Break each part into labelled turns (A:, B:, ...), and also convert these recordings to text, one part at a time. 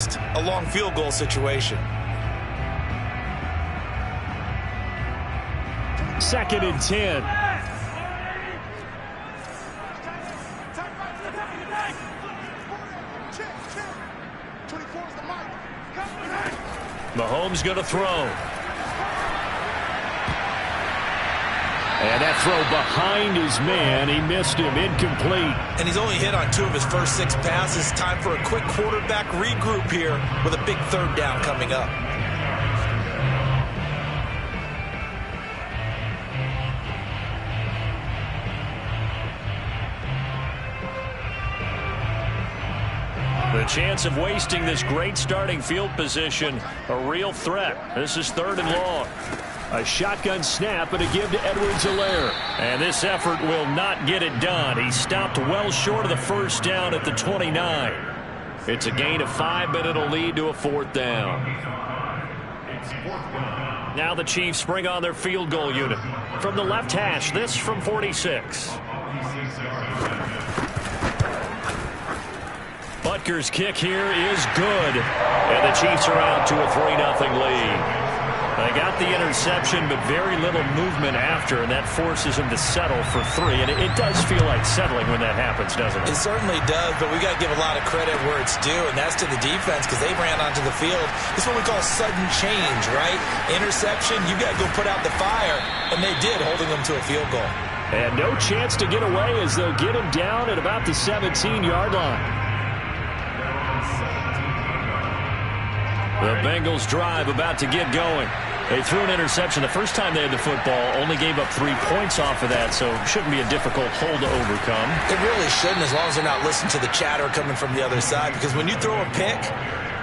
A: A long field goal situation.
B: 2nd and 10. Mahomes going to throw. And that throw behind his man. He missed him. Incomplete.
A: And he's only hit on 2 of his first 6 passes. Time for a quick quarterback regroup here with a big 3rd down coming up.
B: The chance of wasting this great starting field position, a real threat. This is 3rd and long. A shotgun snap and a give to Edwards-Helaire. And this effort will not get it done. He stopped well short of the 1st down at the 29. It's a gain of 5, but it'll lead to a 4th down. Now the Chiefs bring on their field goal unit. From the left hash, this from 46. Butker's kick here is good. And the Chiefs are out to a 3-0 lead. They got the interception, but very little movement after, and that forces him to settle for 3. And it does feel like settling when that happens, doesn't it?
A: It certainly does, but we got to give a lot of credit where it's due, and that's to the defense because they ran onto the field. It's what we call sudden change, right? Interception, you got to go put out the fire, and they did, holding them to a field goal.
B: And no chance to get away as they'll get him down at about the 17-yard line. The Bengals drive about to get going. They threw an interception the first time they had the football, only gave up 3 points off of that, so shouldn't be a difficult hole to overcome.
A: It really shouldn't, as long as they're not listening to the chatter coming from the other side, because when you throw a pick,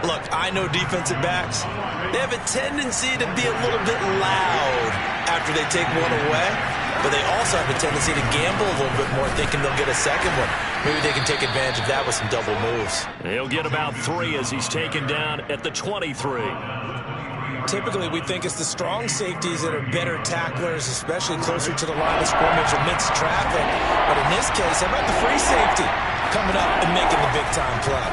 A: look, I know defensive backs, they have a tendency to be a little bit loud after they take one away, but they also have a tendency to gamble a little bit more, thinking they'll get a second one. Maybe they can take advantage of that with some double moves.
B: He'll get about 3 as he's taken down at the 23.
A: Typically, we think it's the strong safeties that are better tacklers, especially closer to the line of scrimmage amidst traffic. But in this case, how about the free safety coming up and making the big-time play?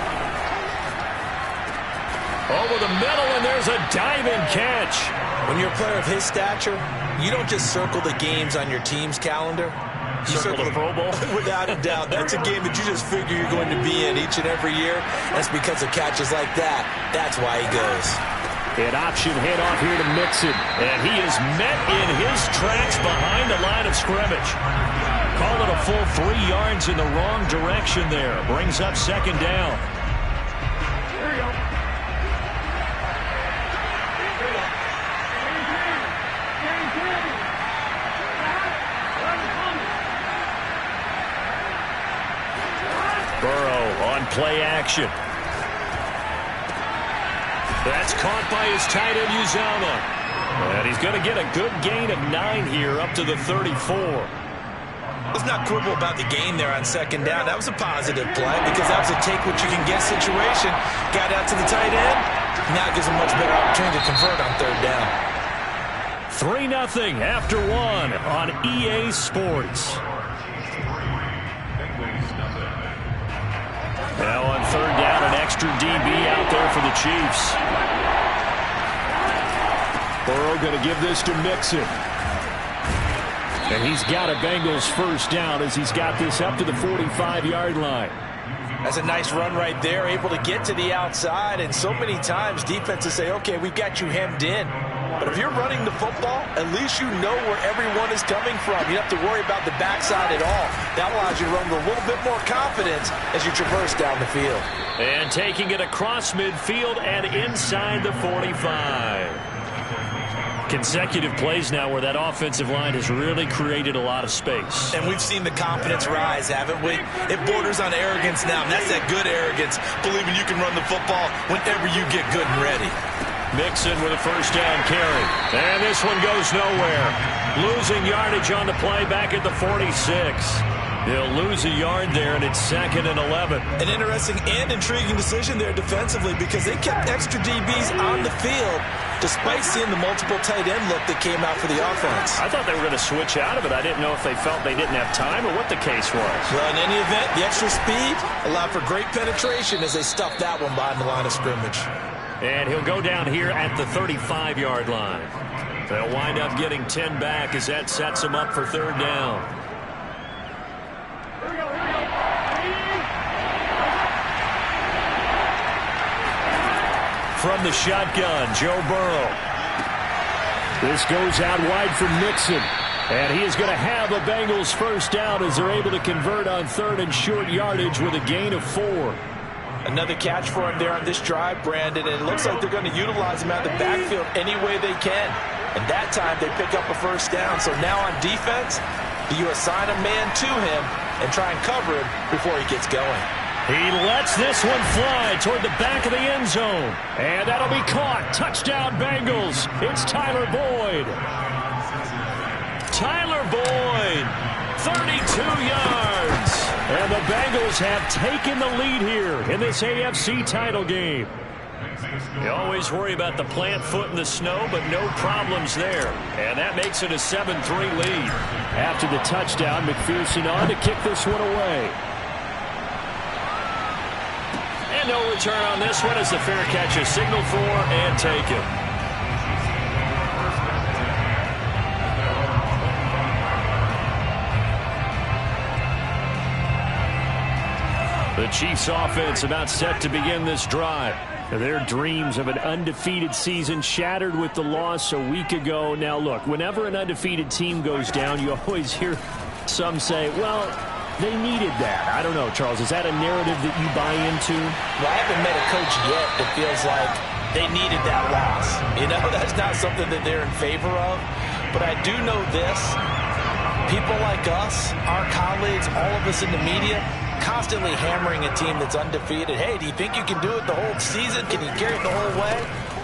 B: Over the middle, and there's a diving catch.
A: When you're a player of his stature, you don't just circle the games on your team's calendar. You
B: circle the Pro Bowl?
A: Without a doubt. That's a game that you just figure you're going to be in each and every year. That's because of catches like that. That's why he goes.
B: An option handoff here to Mixon. And he is met in his tracks behind the line of scrimmage. Call it a full 3 yards in the wrong direction there. Brings up 2nd down. Here you go. Burrow on play action. That's caught by his tight end, Uzomah. And he's going to get a good gain of 9 here up to the 34.
A: Let's not quibble about the gain there on 2nd down. That was a positive play because that was a take-what-you-can-get situation. Got out to the tight end. Now it gives him much better opportunity to convert on 3rd down.
B: 3-0 after 1 on EA Sports. Now on 3rd down, an extra DB out there for the Chiefs. Burrow going to give this to Mixon. And he's got a Bengals 1st down as he's got this up to the 45-yard line.
A: That's a nice run right there, able to get to the outside. And so many times defenses say, okay, we've got you hemmed in. But if you're running the football, at least you know where everyone is coming from. You don't have to worry about the backside at all. That allows you to run with a little bit more confidence as you traverse down the field.
B: And taking it across midfield and inside the 45. Consecutive plays now where that offensive line has really created a lot of space.
A: And we've seen the confidence rise, haven't we? It borders on arrogance now, and that's that good arrogance, believing you can run the football whenever you get good and ready.
B: Mixon with a 1st down carry. And this one goes nowhere. Losing yardage on the play back at the 46. He'll lose a yard there, and it's 2nd and 11.
A: An interesting and intriguing decision there defensively because they kept extra DBs on the field despite seeing the multiple tight end look that came out for the offense.
B: I thought they were going to switch out of it. I didn't know if they felt they didn't have time or what the case was.
A: Well, in any event, the extra speed allowed for great penetration as they stuffed that one behind the line of scrimmage.
B: And he'll go down here at the 35-yard line. They'll wind up getting 10 back as that sets them up for 3rd down. From the shotgun, Joe Burrow. This goes out wide for Mixon. And he is going to have a Bengals 1st down as they're able to convert on 3rd and short yardage with a gain of 4.
A: Another catch for him there on this drive, Brandon. And it looks like they're going to utilize him out of the backfield any way they can. And that time they pick up a 1st down. So now on defense, do you assign a man to him and try and cover him before he gets going?
B: He lets this one fly toward the back of the end zone. And that'll be caught. Touchdown, Bengals. It's Tyler Boyd. Tyler Boyd, 32 yards. And the Bengals have taken the lead here in this AFC title game. You always worry about the plant foot in the snow, but no problems there. And that makes it a 7-3 lead. After the touchdown, McPherson on to kick this one away. And no return on this one as the fair catch is signaled for and taken. The Chiefs offense about set to begin this drive. Their dreams of an undefeated season shattered with the loss a week ago. Now look, whenever an undefeated team goes down, you always hear some say, well, they needed that. I don't know, Charles. Is that a narrative that you buy into?
A: Well, I haven't met a coach yet that feels like they needed that loss. You know, that's not something that they're in favor of. But I do know this. People like us, our colleagues, all of us in the media, constantly hammering a team that's undefeated. Hey, do you think you can do it the whole season? Can you carry it the whole way?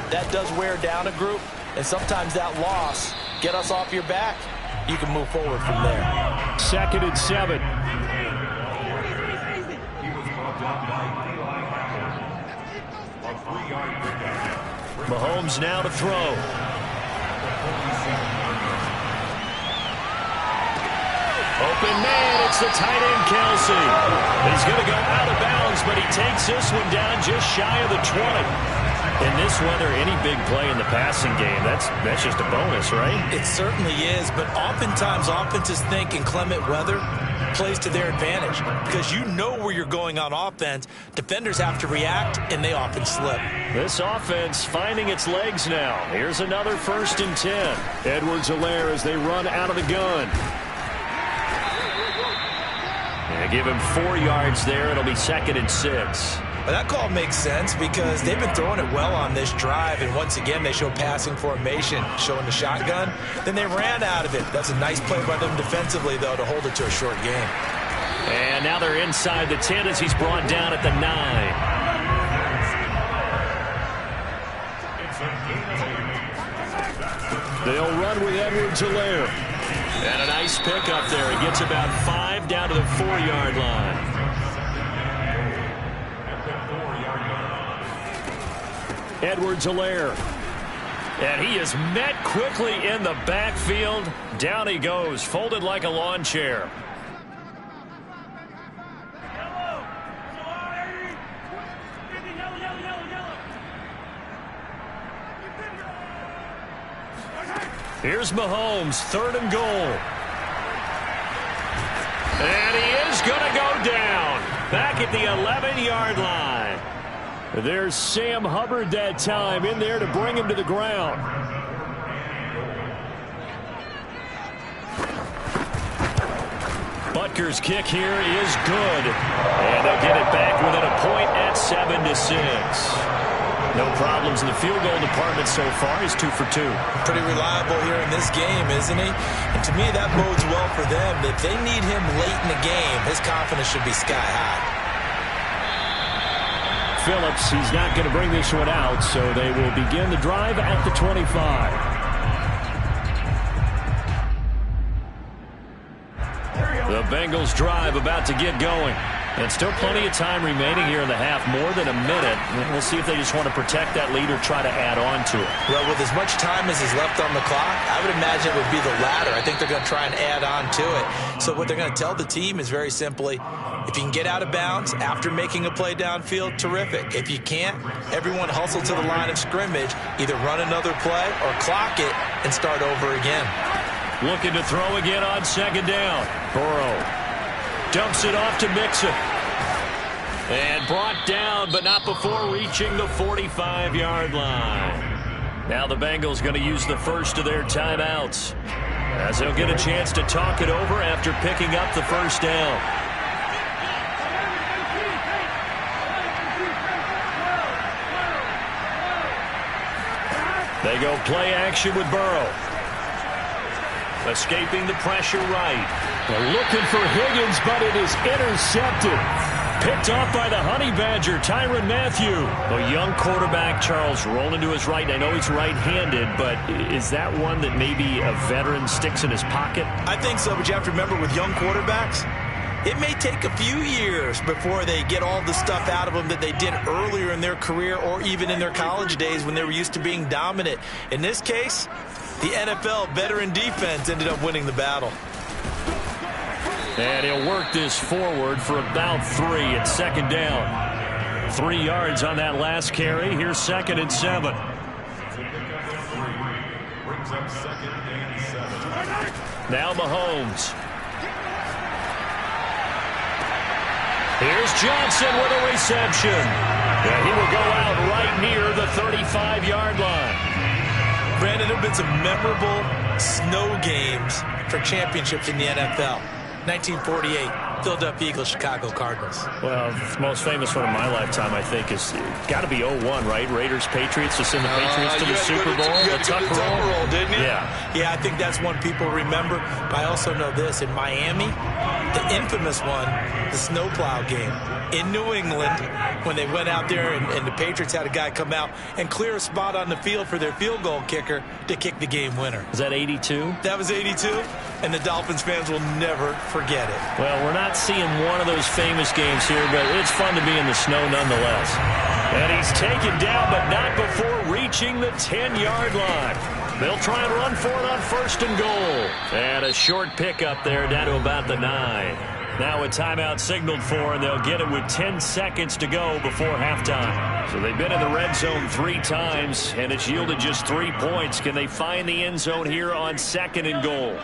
A: That does wear down a group. And sometimes that loss, get us off your back, you can move forward from there.
B: 2nd and 7. Mahomes now to throw. Open man, it's the tight end, Kelsey. He's going to go out of bounds, but he takes this one down just shy of the 20. In this weather, any big play in the passing game, that's just a bonus, right?
A: It certainly is, but oftentimes offenses think inclement weather plays to their advantage because you know where you're going on offense. Defenders have to react, and they often slip.
B: This offense finding its legs now. Here's another 1st and 10. Edwards-Helaire as they run out of the gun. And give him 4 yards there. It'll be 2nd and 6.
A: But that call makes sense because they've been throwing it well on this drive, and once again they show passing formation, showing the shotgun. Then they ran out of it. That's a nice play by them defensively, though, to hold it to a short game.
B: And now they're inside the 10 as he's brought down at the 9. They'll run with Edwards-Helaire. And a nice pick up there. He gets about 5 down to the 4-yard line. Edwards-Helaire. And he is met quickly in the backfield. Down he goes, folded like a lawn chair. Here's Mahomes, 3rd and goal. And he is going to go down. Back at the 11-yard line. There's Sam Hubbard that time in there to bring him to the ground. Butker's kick here is good. And they'll get it back within a point at 7-6. No problems in the field goal department so far. He's 2 for 2.
A: Pretty reliable here in this game, isn't he? And to me, that bodes well for them. If they need him late in the game, his confidence should be sky high.
B: Phillips, he's not going to bring this one out, so they will begin the drive at the 25. The Bengals drive about to get going. And still plenty of time remaining here in the half, more than a minute. We'll see if they just want to protect that lead or try to add on to it.
A: Well, with as much time as is left on the clock, I would imagine it would be the latter. I think they're going to try and add on to it. So what they're going to tell the team is very simply, if you can get out of bounds after making a play downfield, terrific. If you can't, everyone hustle to the line of scrimmage, either run another play or clock it and start over again.
B: Looking to throw again on second down. Burrow dumps it off to Mixon. And brought down, but not before reaching the 45-yard line. Now the Bengals going to use the first of their timeouts, as they'll get a chance to talk it over after picking up the first down. They go play action with Burrow. Escaping the pressure right. They're looking for Higgins, but it is intercepted. Picked off by the Honey Badger, Tyrann Mathieu. A young quarterback, Charles, rolling to his right. I know he's right-handed, but is that one that maybe a veteran sticks in his pocket?
A: I think so, but you have to remember with young quarterbacks, it may take a few years before they get all the stuff out of them that they did earlier in their career or even in their college days when they were used to being dominant. In this case, the NFL veteran defense ended up winning the battle.
B: And he'll work this forward for about 3 at second down. 3 yards on that last carry. Here's 2nd and 7. Now Mahomes. Here's Johnson with a reception. And he will go out right near the 35-yard line.
A: Brandon, there have been some memorable snow games for championships in the NFL. 1948, Philadelphia Eagles, Chicago Cardinals.
B: Well, the most famous one of my lifetime, I think, is got to be 01, right? Raiders, Patriots, to send the Patriots to the Super Bowl.
A: You had to go to the Tuck roll, didn't you?
B: Yeah.
A: Yeah, I think that's one people remember. But I also know this. In Miami, the infamous one, the snowplow game. In New England, when they went out there and the Patriots had a guy come out and clear a spot on the field for their field goal kicker to kick the game winner.
B: Is that 82?
A: That was 82, and the Dolphins fans will never forget it.
B: Well, we're not seeing one of those famous games here, but it's fun to be in the snow nonetheless. And he's taken down, but not before reaching the 10-yard line. They'll try and run for it on 1st and goal. And a short pickup there down to about the 9. Now a timeout signaled for, and they'll get it with 10 seconds to go before halftime. So they've been in the red zone 3 times, and it's yielded just 3 points. Can they find the end zone here on 2nd and goal?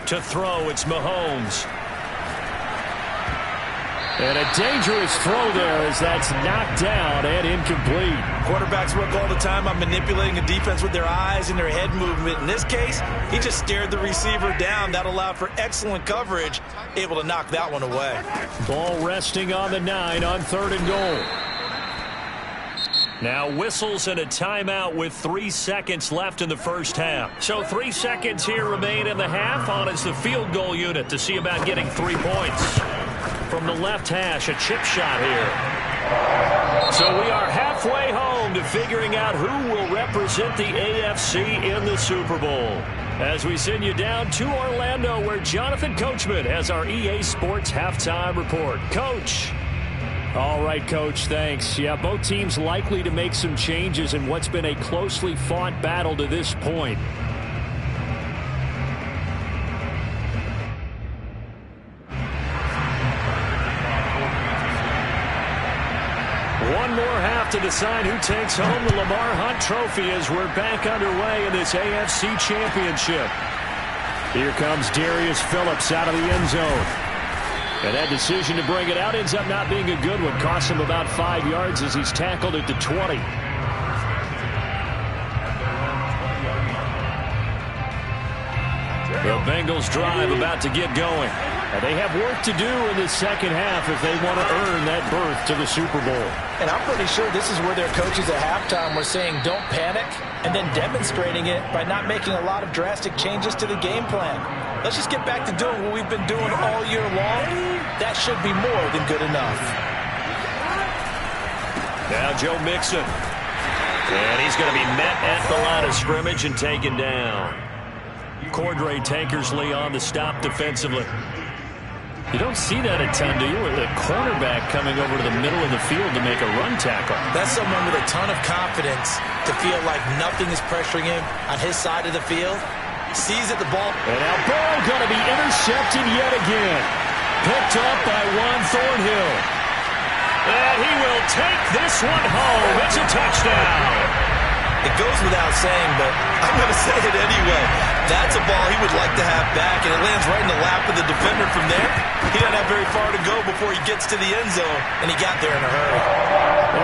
B: To throw, it's Mahomes. And a dangerous throw there as that's knocked down and incomplete.
A: Quarterbacks work all the time on manipulating a defense with their eyes and their head movement. In this case, he just stared the receiver down. That allowed for excellent coverage, able to knock that one away.
B: Ball resting on the 9 on 3rd and goal. Now whistles and a timeout with 3 seconds left in the first half. So 3 seconds here remain in the half. On is the field goal unit to see about getting 3 points. From the left hash, a chip shot here. So we are halfway home to figuring out who will represent the AFC in the Super Bowl. As we send you down to Orlando, where Jonathan Coachman has our EA Sports halftime report. Coach. All right, Coach, thanks. Yeah, both teams likely to make some changes in what's been a closely fought battle to this point. One more half to decide who takes home the Lamar Hunt Trophy as we're back underway in this AFC Championship. Here comes Darius Phillips out of the end zone. And that decision to bring it out ends up not being a good one. Costs him about 5 yards as he's tackled at the 20. The Bengals drive about to get going. And they have work to do in the second half if they want to earn that berth to the Super Bowl.
A: And I'm pretty sure this is where their coaches at halftime were saying don't panic, and then demonstrating it by not making a lot of drastic changes to the game plan. Let's just get back to doing what we've been doing all year long. That should be more than good enough.
B: Now Joe Mixon. And he's going to be met at the line of scrimmage and taken down. Cordray Tankersley on the stop defensively. You don't see that a ton, do you? With a cornerback coming over to the middle of the field to make a run tackle.
A: That's someone with a ton of confidence to feel like nothing is pressuring him on his side of the field. Sees at the ball.
B: And now Burrow going to be intercepted yet again. Picked up by Juan Thornhill. And he will take this one home. It's a touchdown.
A: It goes without saying, but I'm going to say it anyway. That's a ball he would like to have back, and it lands right in the lap of the defender from there. He doesn't have very far to go before he gets to the end zone, and he got there in a hurry.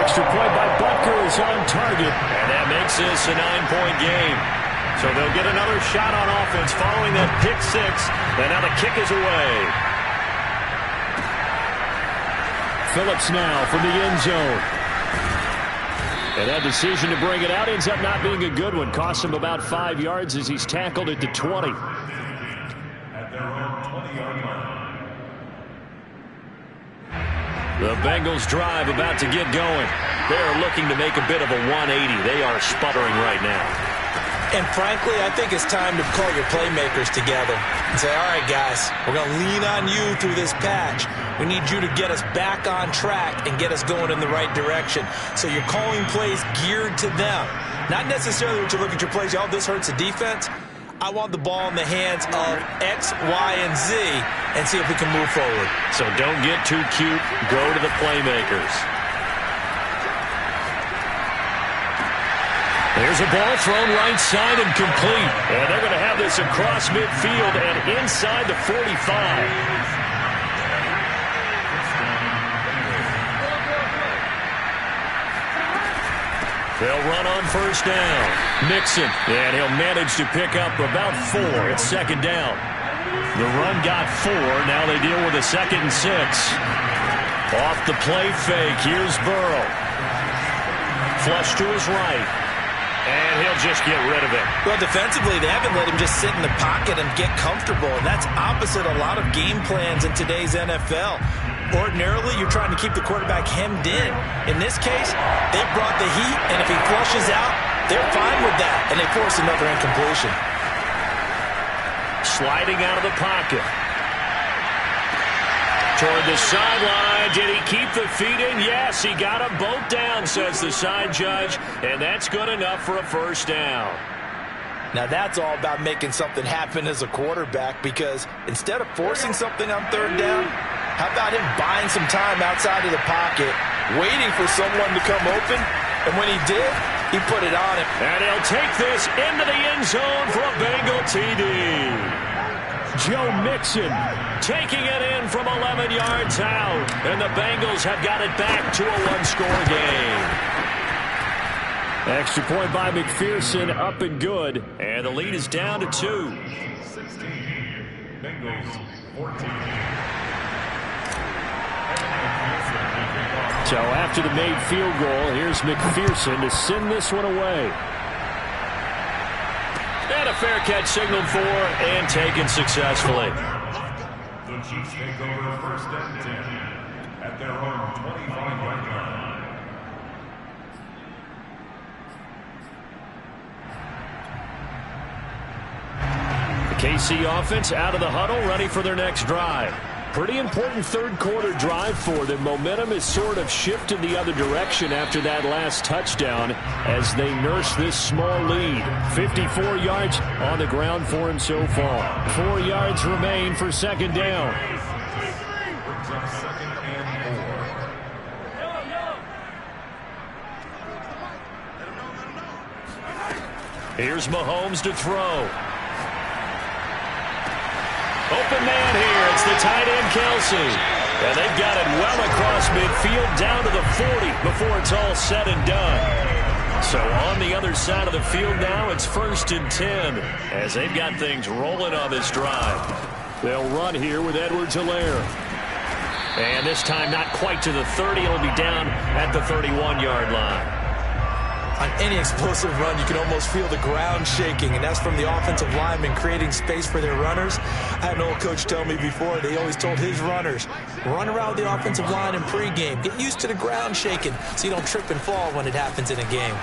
B: Extra point by Butker is on target, and that makes this a 9-point game. So they'll get another shot on offense following that pick six, and now the kick is away. Phillips now from the end zone. And that decision to bring it out ends up not being a good one. Costs him about 5 yards as he's tackled at the 20. The Bengals drive about to get going. They're looking to make a bit of a 180. They are sputtering right now.
A: And frankly, I think it's time to call your playmakers together and say, all right, guys, we're going to lean on you through this patch. We need you to get us back on track and get us going in the right direction. So you're calling plays geared to them. Not necessarily what you look at your plays, oh, this hurts the defense. I want the ball in the hands of X, Y, and Z and see if we can move forward.
B: So don't get too cute. Go to the playmakers. There's a ball thrown right side and complete. And they're going to have this across midfield and inside the 45. They'll run on first down. Mixon, and he'll manage to pick up about 4. It's second down. The run got 4. Now they deal with a 2nd and 6. Off the play fake. Here's Burrow. Flush to his right. And he'll just get rid of it.
A: Well, defensively, they haven't let him just sit in the pocket and get comfortable. And that's opposite a lot of game plans in today's NFL. Ordinarily, you're trying to keep the quarterback hemmed in. In this case, they brought the heat, and if he flushes out, they're fine with that, and they force another incompletion.
B: Sliding out of the pocket. Toward the sideline. Did he keep the feet in? Yes, he got them both down, says the side judge, and that's good enough for a first down.
A: Now, that's all about making something happen as a quarterback, because instead of forcing something on third down, how about him buying some time outside of the pocket, waiting for someone to come open, and when he did, he put it on him.
B: And he'll take this into the end zone for a Bengal TD. Joe Mixon taking it in from 11 yards out, and the Bengals have got it back to a one-score game. Extra point by McPherson, up and good, and the lead is down to 2.
C: 16, Bengals 14.
B: So after the made field goal, here's McPherson to send this one away. And a fair catch signaled for and taken successfully.
C: The Chiefs take over first and 10 at their own 25-yard line.
B: The KC offense out of the huddle, ready for their next drive. Pretty important third quarter drive for them. Momentum has sort of shifted the other direction after that last touchdown as they nurse this small lead. 54 yards on the ground for him so far. 4 yards remain for second down.
C: Brings up second and 4.
B: Here's Mahomes to throw. Open man here. It's the tight end, Kelsey. And they've got it well across midfield down to the 40 before it's all said and done. So on the other side of the field now, it's 1st and 10 as they've got things rolling on this drive. They'll run here with Edwards-Helaire. And this time not quite to the 30. It'll be down at the 31-yard line.
A: On any explosive run, you can almost feel the ground shaking, and that's from the offensive linemen creating space for their runners. I had an old coach tell me before, they always told his runners, run around the offensive line in pregame. Get used to the ground shaking so you don't trip and fall when it happens in a game.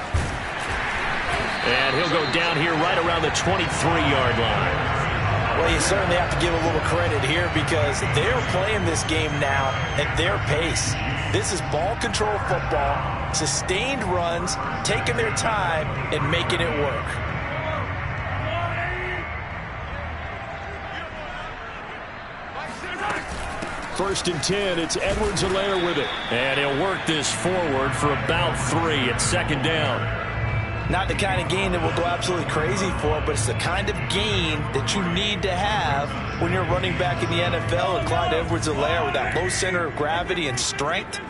B: And he'll go down here right around the 23-yard line.
A: Well, you certainly have to give a little credit here because they're playing this game now at their pace. This is ball control football, sustained runs, taking their time and making it work.
B: First and 10, it's Edwards-Helaire with it. And he'll work this forward for about 3 at second down.
A: Not the kind of gain that we'll go absolutely crazy for, but it's the kind of gain that you need to have when you're running back in the NFL. And Clyde Edwards-Helaire with that low center of gravity and strength,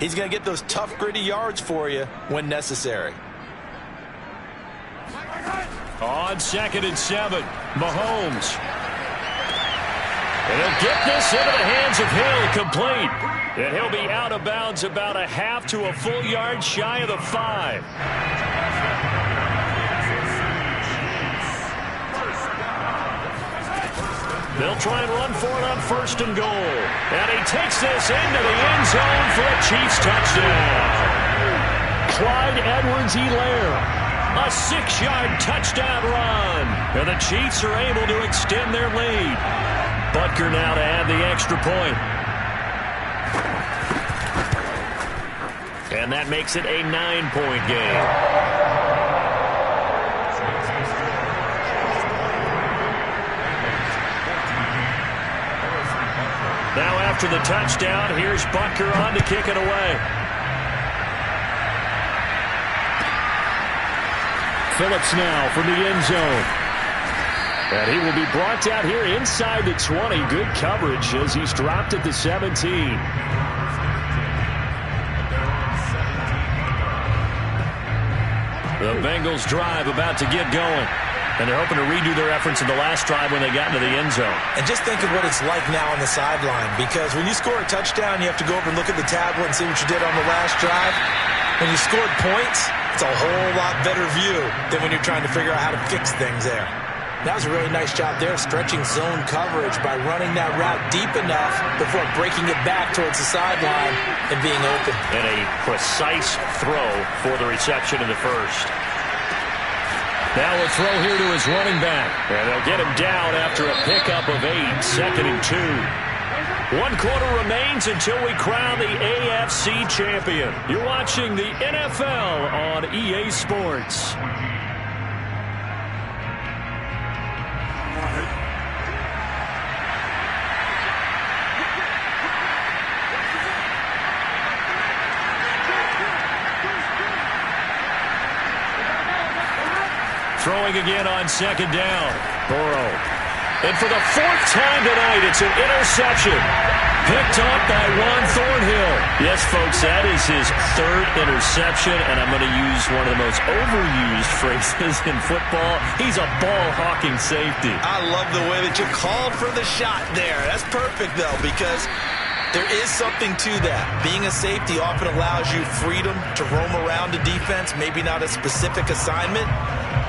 A: he's going to get those tough, gritty yards for you when necessary.
B: On 2nd and 7, Mahomes. And he'll get this into the hands of Hill, complete. And he'll be out of bounds about a half to a full yard shy of the 5. They'll try and run for it on 1st and goal. And he takes this into the end zone for a Chiefs touchdown. Clyde Edwards-Helaire, a 6-yard touchdown run. And the Chiefs are able to extend their lead. Butker now to add the extra point. And that makes it a 9-point game. Now after the touchdown, here's Butker on to kick it away. Phillips now from the end zone. And he will be brought down here inside the 20. Good coverage as he's dropped at the 17. The Bengals drive about to get going. And they're hoping to redo their efforts in the last drive when they got into the end zone.
A: And just think of what it's like now on the sideline. Because when you score a touchdown, you have to go over and look at the tablet and see what you did on the last drive. When you scored points, it's a whole lot better view than when you're trying to figure out how to fix things there. That was a really nice job there, stretching zone coverage by running that route deep enough before breaking it back towards the sideline and being open.
B: And a precise throw for the reception in the first. Now a throw here to his running back. And they'll get him down after a pickup of 8, 2nd and 2. 1 quarter remains until we crown the AFC champion. You're watching the NFL on EA Sports. Throwing again on 2nd down. Burrow. And for the 4th time tonight, it's an interception. Picked up by Juan Thornhill. Yes, folks, that is his 3rd interception, and I'm going to use one of the most overused phrases in football. He's a ball-hawking safety.
A: I love the way that you called for the shot there. That's perfect, though, because there is something to that. Being a safety often allows you freedom to roam around the defense, maybe not a specific assignment.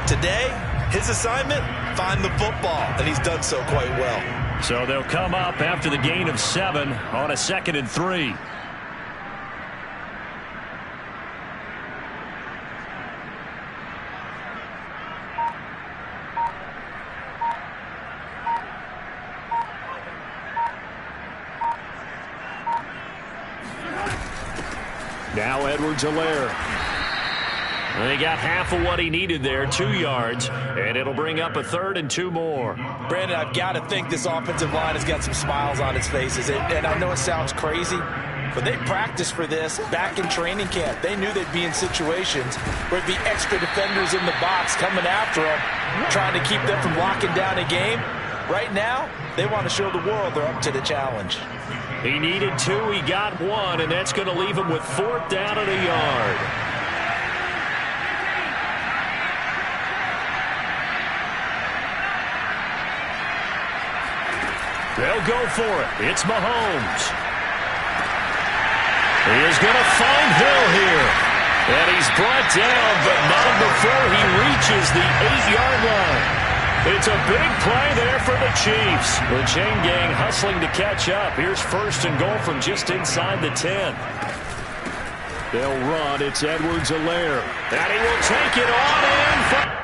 A: Today, his assignment, find the football, and he's done so quite well.
B: So they'll come up after the gain of 7 on a 2nd and 3. Now Edwards-Helaire. They got half of what he needed there, 2 yards, and it'll bring up a 3rd and 2 more.
A: Brandon, I've got to think this offensive line has got some smiles on its faces. And I know it sounds crazy, but they practiced for this back in training camp. They knew they'd be in situations where there'd be extra defenders in the box coming after them, trying to keep them from locking down a game. Right now, they want to show the world they're up to the challenge.
B: He needed 2, he got 1, and that's going to leave him with 4th down and a yard. They'll go for it. It's Mahomes. He is going to find Hill here. And he's brought down, but not before he reaches the 8-yard line. It's a big play there for the Chiefs. The chain gang hustling to catch up. Here's 1st and goal from just inside the 10. They'll run. It's Edwards-Helaire. And he will take it on in.